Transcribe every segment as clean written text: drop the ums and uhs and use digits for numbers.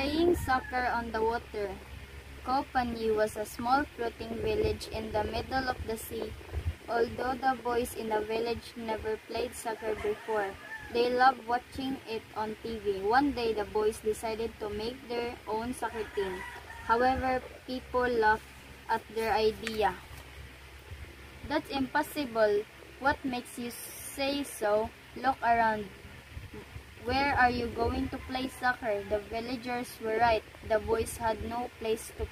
Playing soccer on the water. Koh Phangan was a small floating village in the middle of the sea. Although the boys in the village never played soccer before, they loved watching it on TV. One day, the boys decided to make their own soccer team. However, people laughed at their idea. "That's impossible. What makes you say so? Look around. Where are you going to play soccer?" The villagers were right. The boys had no place to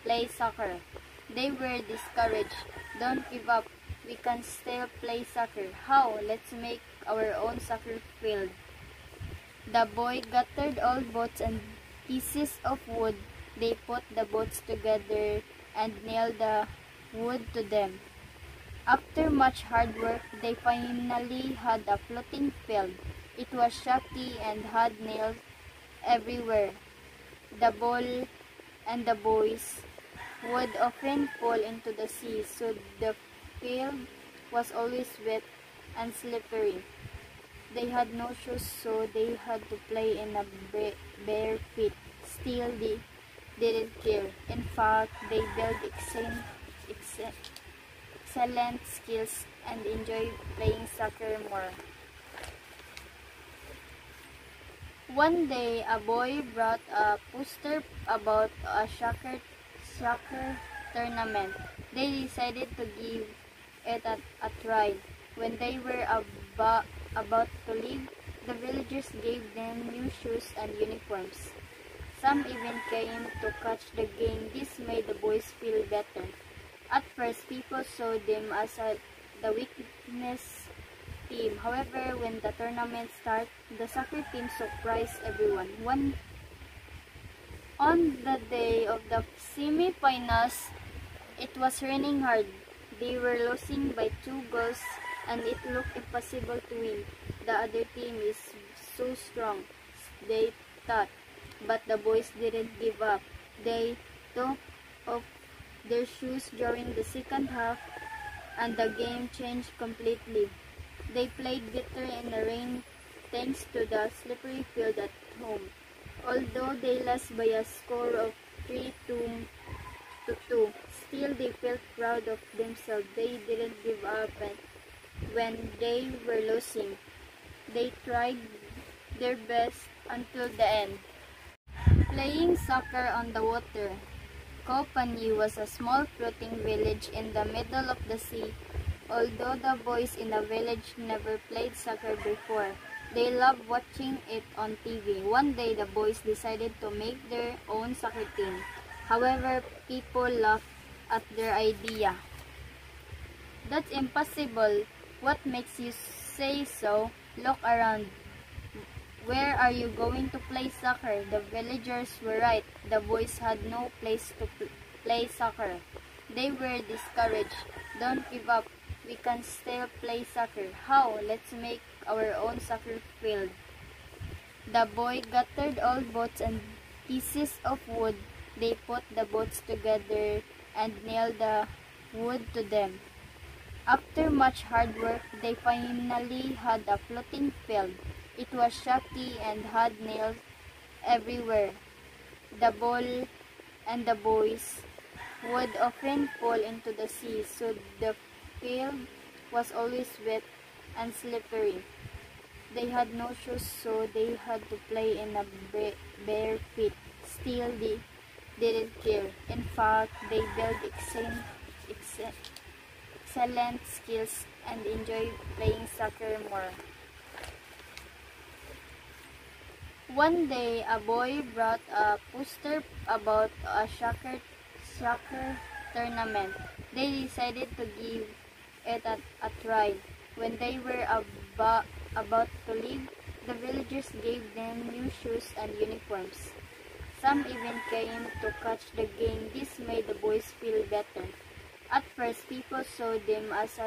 play soccer. They were discouraged. "Don't give up. We can still play soccer." "How?" "Let's make our own soccer field." The boy gathered old boats and pieces of wood. They put the boats together and nailed the wood to them. After much hard work, they finally had a floating field. It was shaky and had nails everywhere. The ball and the boys would often fall into the sea, so the field was always wet and slippery. They had no shoes, so they had to play in a bare feet. Still, they didn't care. In fact, they built excellent skills and enjoyed playing soccer more. One day, a boy brought a poster about a soccer tournament. They decided to give it a try. When they were about to leave, the villagers gave them new shoes and uniforms. Some even came to catch the game. This made the boys feel better. At first, people saw them as the weakness team. However, when the tournament started, the soccer team surprised everyone. On the day of the semi-finals, it was raining hard. They were losing by 2 goals and it looked impossible to win. The other team is so strong, they thought, but the boys didn't give up. They took off their shoes during the second half and the game changed completely. They played better in the rain thanks to the slippery field at home. Although they lost by a score of 3-2, still they felt proud of themselves. They didn't give up when they were losing. They tried their best until the end. Playing soccer on the water. Koh Phangan was a small floating village in the middle of the sea. Although the boys in the village never played soccer before, they loved watching it on TV. One day, the boys decided to make their own soccer team. However, people laughed at their idea. "That's impossible. What makes you say so? Look around. Where are you going to play soccer?" The villagers were right. The boys had no place to play soccer. They were discouraged. "Don't give up. We can still play soccer." "How?" "Let's make our own soccer field." The boy gathered old boats and pieces of wood. They put the boats together and nailed the wood to them. After much hard work, they finally had a floating field. It was shaky and had nails everywhere. The ball and the boys would often fall into the sea, so the field was always wet and slippery. They had no shoes, so they had to play in a bare feet. Still, they didn't care. In fact, they built excellent skills and enjoyed playing soccer more. One day, a boy brought a poster about a soccer tournament. They decided to give it a try. When they were about to leave, the villagers gave them new shoes and uniforms. Some even came to catch the game. This made the boys feel better. At first, people saw them as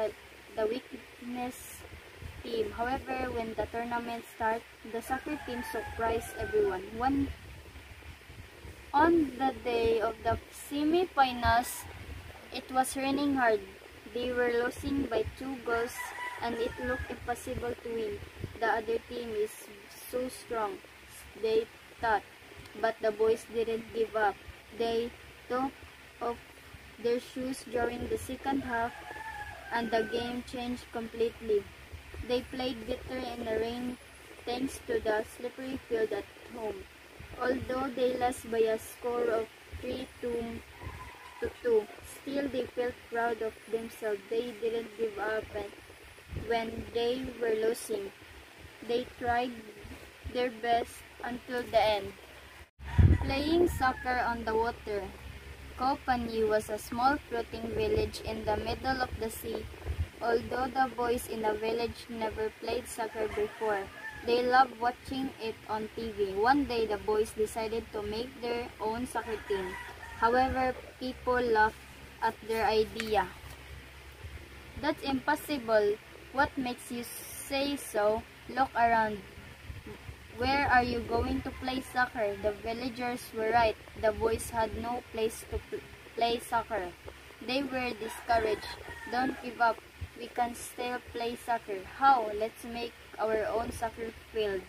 the weakness team. However, when the tournament started, the soccer team surprised everyone. On the day of the semi-finals, it was raining hard. They were losing by 2 goals and it looked impossible to win. The other team is so strong, they thought, but the boys didn't give up. They took off their shoes during the second half, and the game changed completely. They played better in the rain thanks to the slippery field at home. Although they lost by a score of 3-2, still they felt proud of themselves. They didn't give up, and when they were losing, they tried their best until the end. Playing soccer on the water. Koh Phangan was a small floating village in the middle of the sea. Although the boys in the village never played soccer before, they loved watching it on TV. One day, the boys decided to make their own soccer team. However, people laughed at their idea. "That's impossible. What makes you say so? Look around. Where are you going to play soccer?" The villagers were right. The boys had no place to play soccer. They were discouraged. "Don't give up. We can still play soccer." "How?" "Let's make our own soccer field."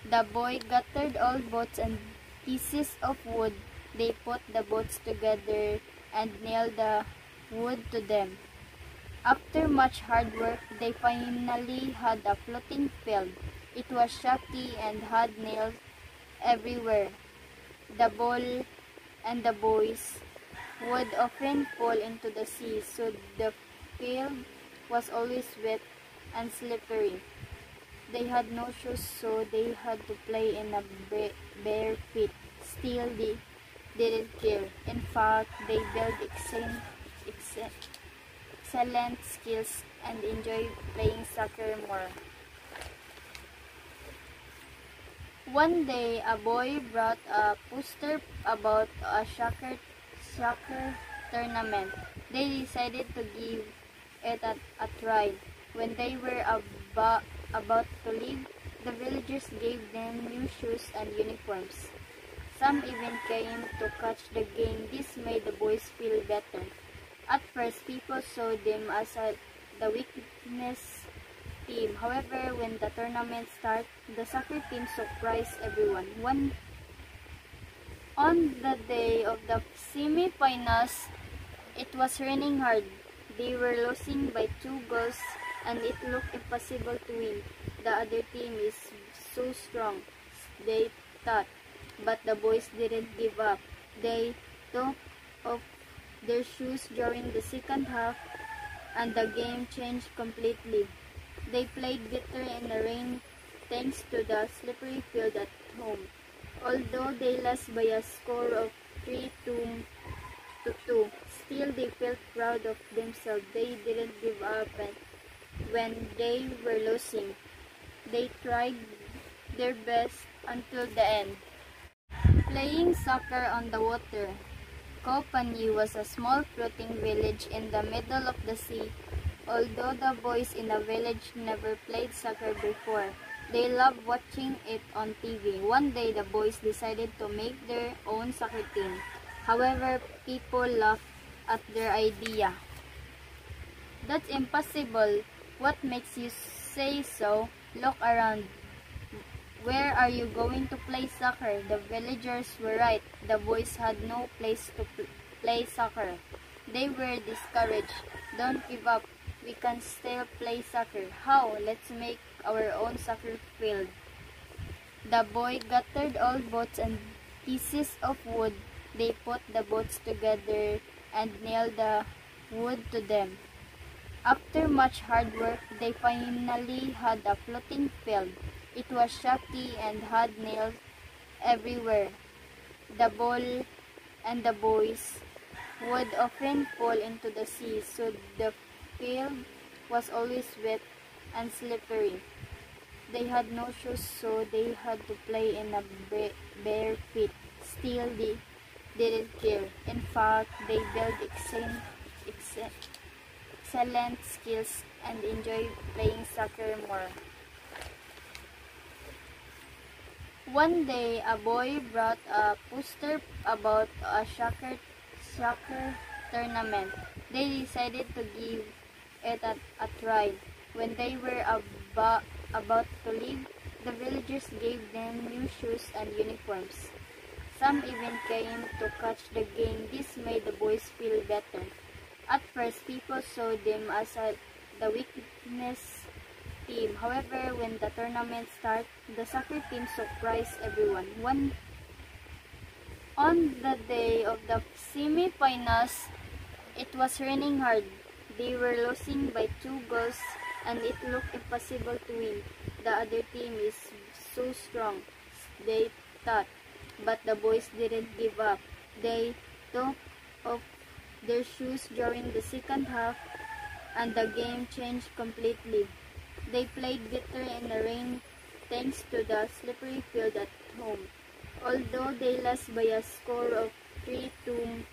The boy gathered all boats and pieces of wood. They put the boats together and nailed the wood to them. After much hard work, they finally had a floating field. It was shaky and had nails everywhere. The ball and the boys would often fall into the sea, so the field was always wet and slippery. They had no shoes, so they had to play in a bare feet. Still, they didn't care. In fact, they built excellent skills and enjoyed playing soccer more. One day, a boy brought a poster about a soccer tournament. They decided to give it a try. When they were about to leave, the villagers gave them new shoes and uniforms. Some even came to catch the game. This made the boys feel better. At first, people saw them as the weakness team. However, when the tournament started, the soccer team surprised everyone. On the day of the semi-finals, it was raining hard. They were losing by 2 goals, and it looked impossible to win. The other team is so strong, they thought, but the boys didn't give up. They took off their shoes during the second half, and the game changed completely. They played better in the rain thanks to the slippery field at home. Although they lost by a score of 3-2, still they felt proud of themselves. They didn't give up, and when they were losing, they tried their best until the end. Playing soccer on the water. Koh Phangan was a small floating village in the middle of the sea. Although the boys in the village never played soccer before, they loved watching it on TV. One day, the boys decided to make their own soccer team. However, people laughed at their idea. "That's impossible. What makes you say so? Look around. Where are you going to play soccer?" The villagers were right. The boys had no place to play soccer. They were discouraged. "Don't give up. We can still play soccer." "How?" "Let's make our own soccer field." The boy gathered all boats and pieces of wood. They put the boats together and nailed the wood to them. After much hard work, they finally had a floating field. It was shaky and had nails everywhere. The ball and the boys would often fall into the sea, so the field was always wet and slippery. They had no shoes, so they had to play in a bare feet. Still, they didn't care. In fact, they built excellent skills and enjoyed playing soccer more. One day, a boy brought a poster about a soccer tournament. They decided to give it a try. When they were about to leave, The villagers gave them new shoes and uniforms. Some even came to catch the game. This made the boys feel better. At first, people saw them as the weakness team. However, when the tournament started, the soccer team surprised everyone. On the day of the semi-finals, it was raining hard. They were losing by 2 goals and it looked impossible to win. The other team is so strong, they thought. But the boys didn't give up. They took off their shoes during the second half and the game changed completely. They played better in the rain thanks to the slippery field at home. Although they lost by a score of 3-2,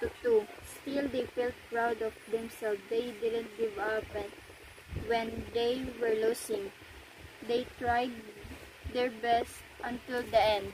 still they felt proud of themselves. They didn't give up and when they were losing. They tried their best until the end.